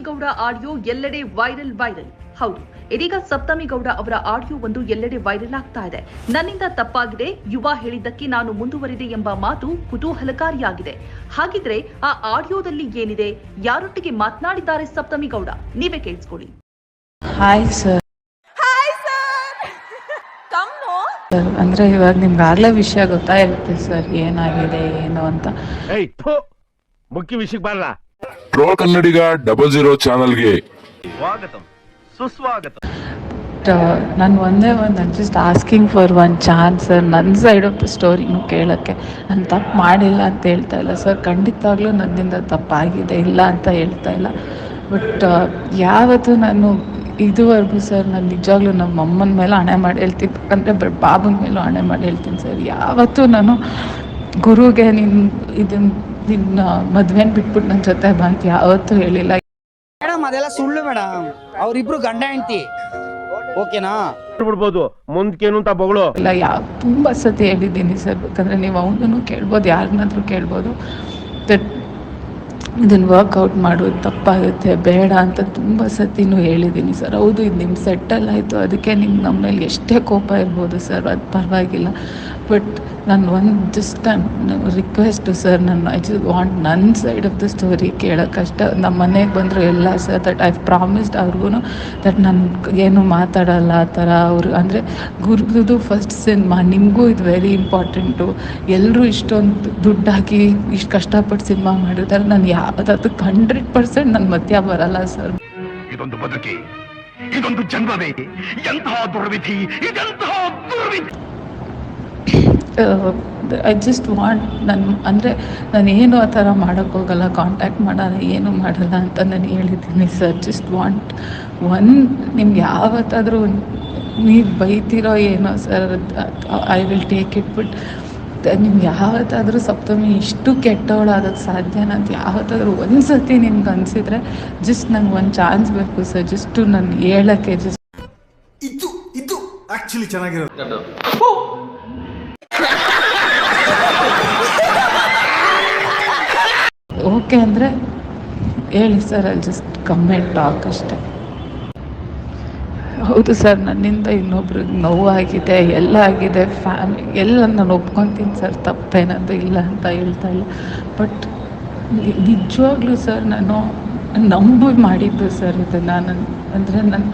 Gowda audio ಎಲ್ಲೆಡೆ viral. ಹೌದು, ಇದೀಗ ಸಪ್ತಮಿ ಗೌಡ ಅವರ ಆಡಿಯೋ ಒಂದು ಎಲ್ಲೆಡೆ ವೈರಲ್ ಆಗ್ತಾ ಇದೆ. ನನ್ನಿಂದ ತಪ್ಪಾಗಿದೆ, ಯುವ ಹೇಳಿದ್ದಕ್ಕೆ ನಾನು ಮುಂದುವರಿದೆ ಎಂಬ ಮಾತು ಕುತೂಹಲಕಾರಿಯಾಗಿದೆ. ಹಾಗಿದ್ರೆ ಆ ಆಡಿಯೋದಲ್ಲಿ ಏನಿದೆ, ಯಾರೊಟ್ಟಿಗೆ ಮಾತನಾಡಿದ್ದಾರೆ ಸಪ್ತಮಿ ಗೌಡ, ನೀವೇ ಕೇಳಿಸ್ಕೊಳ್ಳಿ. Hi sir. ಅಂದ್ರೆ ಇವಾಗ ನಿಮ್ಗೆ ಆಗ್ಲೇ ವಿಷಯ ಗೊತ್ತಾಗಿರುತ್ತೆ ಸರ್, ಏನಾಗಿದೆ ಏನು ಅಂತ. ಮುಖ್ಯ ವಿಷಯಕ್ಕೆ ಬರಲ್ಲ. ಟ್ರೋಲ್ ಕನ್ನಡಿಗ 00 ಚಾನಲ್ಗೆ ಸ್ವಾಗತ ಸುಸ್ವಾಗತ. ನಾನು ಒಂದೇ just asking for one chance sir, ನನ್ನ ಸೈಡ್ ಆಫ್ ದ ಸ್ಟೋರಿನೂ ಕೇಳೋಕ್ಕೆ. ನಾನು ತಪ್ಪು ಮಾಡಿಲ್ಲ ಅಂತ ಹೇಳ್ತಾ ಇಲ್ಲ ಸರ್, ಖಂಡಿತವಾಗ್ಲೂ ನನ್ನಿಂದ ತಪ್ಪಾಗಿದೆ, ಇಲ್ಲ ಅಂತ ಹೇಳ್ತಾ ಇಲ್ಲ. ಬಟ್ ಯಾವತ್ತೂ ನಾನು ಇದುವರೆಗೂ ಸರ್, ನಾನು ನಿಜವಾಗ್ಲೂ ನಮ್ಮ ಅಮ್ಮನ ಮೇಲೆ ಹಣೆ ಮಾಡಿ ಹೇಳ್ತೀನಿ, ಅಂದರೆ ಬಾಬನ ಮೇಲೂ ಹಣೆ ಮಾಡಿ ಹೇಳ್ತೀನಿ ಸರ್, ಯಾವತ್ತೂ ನಾನು ಗುರುಗೆ ನಿನ್ನ ಮದುವೆನ ಬಿಟ್ಬಿಟ್ಟು ನನ್ನ ಜೊತೆ ಬಂತು ಯಾವತ್ತೂ ಹೇಳಿಲ್ಲ ಮೇಡಮ್. ಅದೆಲ್ಲ ಸುಳ್ಳು ಮೇಡಮ್, ಅವ್ರಿಬ್ರು ಗಂಡ ಹೆಂಡತಿ, ಓಕೆನಾ? ಬಿಡ್ಬೋದು, ಮುಂದಕ್ಕೇನು ಅಂತ ಬಗಳು ಇಲ್ಲ. ತುಂಬ ಸತಿ ಹೇಳಿದ್ದೀನಿ ಸರ್, ಬೇಕಂದರೆ ನೀವು ಅವನನ್ನು ಕೇಳ್ಬೋದು, ಯಾರನ್ನಾದ್ರೂ ಕೇಳ್ಬೋದು. ದಟ್ ಇದನ್ನು ವರ್ಕೌಟ್ ಮಾಡೋದು ತಪ್ಪಾಗುತ್ತೆ, ಬೇಡ ಅಂತ ತುಂಬ ಸತಿನೂ ಹೇಳಿದ್ದೀನಿ ಸರ್. ಹೌದು, ಇದು ನಿಮ್ಮ ಸೆಟ್ಟಲ್ ಆಯಿತು, ಅದಕ್ಕೆ ನಿಮ್ಗೆ ನಮ್ಮ ಮೇಲೆ ಎಷ್ಟೇ ಕೋಪ ಇರ್ಬೋದು ಸರ್, ಅದು ಪರವಾಗಿಲ್ಲ. ಬಟ್ ನಾನು just request sir, I just want ನನ್ನ ಸೈಡ್ ಆಫ್ ದ ಸ್ಟೋರಿ ಕೇಳೋಕ್ಕಷ್ಟೇ. ನಮ್ಮ ಮನೆಗೆ ಬಂದರು ಎಲ್ಲ ಸರ್, ದಟ್ ಐ ಪ್ರಾಮಿಸ್ಡ್ ಅವ್ರಿಗೂ ದಟ್ ನಾನು ಏನು ಮಾತಾಡಲ್ಲ ಆ ಥರ. ಅವರು ಅಂದರೆ ಗುರುದು ಫಸ್ಟ್ ಸಿನಿಮಾ, ನಿಮಗೂ ಇದು ವೆರಿ ಇಂಪಾರ್ಟೆಂಟು. ಎಲ್ಲರೂ ಇಷ್ಟೊಂದು ದುಡ್ಡಾಕಿ ಇಷ್ಟು ಕಷ್ಟಪಟ್ಟು ಸಿನಿಮಾ ಮಾಡಿರ್ತಾರೆ, ನಾನು ಯಾವುದಕ್ಕೆ 100% ನನ್ನ ಮಧ್ಯ ಬರಲ್ಲ ಸರ್. ಇದೊಂದು ಬದುಕಿ, ಇದೊಂದು ಜನ್ಮವೇ, ಎಂತಹ ದುರ್ವಿಧಿ, ಇದೆಂತಹ ದುರ್ವಿಧಿ. ಐ ಜಸ್ಟ್ ವಾಂಟ್, ನಾನು ಏನು ಆ ಥರ ಮಾಡೋಕ್ಕೋಗಲ್ಲ, ಕಾಂಟ್ಯಾಕ್ಟ್ ಮಾಡಲ್ಲ, ಏನು ಮಾಡಲ್ಲ ಅಂತ ನಾನು ಹೇಳಿದ್ದೀನಿ ಸರ್. ಜಸ್ಟ್ ವಾಂಟ್ ನಿಮ್ಗೆ ಯಾವತ್ತಾದರೂ ನೀವು ಬೈತಿರೋ ಏನೋ sir, I will take it. But ನಿಮ್ಗೆ ಯಾವತ್ತಾದರೂ ಸಪ್ತಮಿ ಇಷ್ಟು ಕೆಟ್ಟವಳಾಗೋಕ್ಕೆ ಸಾಧ್ಯನಾ ಅಂತ ಯಾವತ್ತಾದರೂ ಒಂದು ಸತಿ ನಿಮ್ಗೆ ಅನಿಸಿದ್ರೆ ಜಸ್ಟ್ ನನಗೆ ಒಂದು ಚಾನ್ಸ್ ಬೇಕು ಸರ್, ಜಸ್ಟು ನಾನು ಹೇಳೋಕ್ಕೆ. ಜಸ್ಟ್ ಇದು ಆ್ಯಕ್ಚುಲಿ ಚೆನ್ನಾಗಿರೋದು. ಓಕೆ ಅಂದರೆ ಹೇಳಿ ಸರ್, ಅಲ್ಲಿ ಜಸ್ಟ್ ಕಮೆಂಟ್ ಟಾಕ್ ಅಷ್ಟೆ. ಹೌದು ಸರ್, ನನ್ನಿಂದ ಇನ್ನೊಬ್ರಿಗೆ ನೋವಾಗಿದೆ, ಎಲ್ಲ ಆಗಿದೆ, ಫ್ಯಾಮಿಲಿ ಎಲ್ಲ ನಾನು ಒಪ್ಕೊತೀನಿ ಸರ್, ತಪ್ಪೇನದು ಇಲ್ಲ ಅಂತ ಹೇಳ್ತಾ ಇಲ್ಲ. ಬಟ್ ನಿಜವಾಗ್ಲೂ ಸರ್, ನಾನು ನಂಬಿ ಮಾಡಿದ್ದು ಸರ್ ಇದನ್ನು. ಅಂದರೆ ನನ್ನ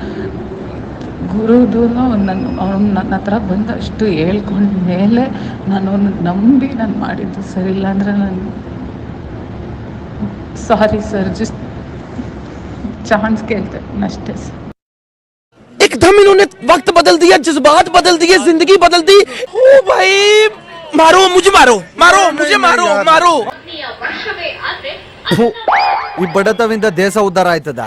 ಗುರುದೂ ನನ್ನ ಹತ್ರ ಬಂದಷ್ಟು ಹೇಳ್ಕೊಂಡ ಮೇಲೆ ನಾನು ನಂಬಿ ನಾನು ಮಾಡಿದ್ದು ಸರ್. ಇಲ್ಲಾಂದರೆ ನಾನು ಸಾರಿ ಸರ್, ಜಸ್ಟ್ ಚಾನ್ಸ್ ಕೇಳ್ತೆ ಅಷ್ಟೇ ಸರ್. एकदम इन्होंने वक्त बदल दिया, जज्बात बदल दिए, जिंदगी बदल दी. ओ भाई, मारो मुझे, मारो मुझे, मारो. ಈ ಬಡತವಿಂದ ದೇಶ ಉದ್ಧಾರ ಆಯ್ತದ.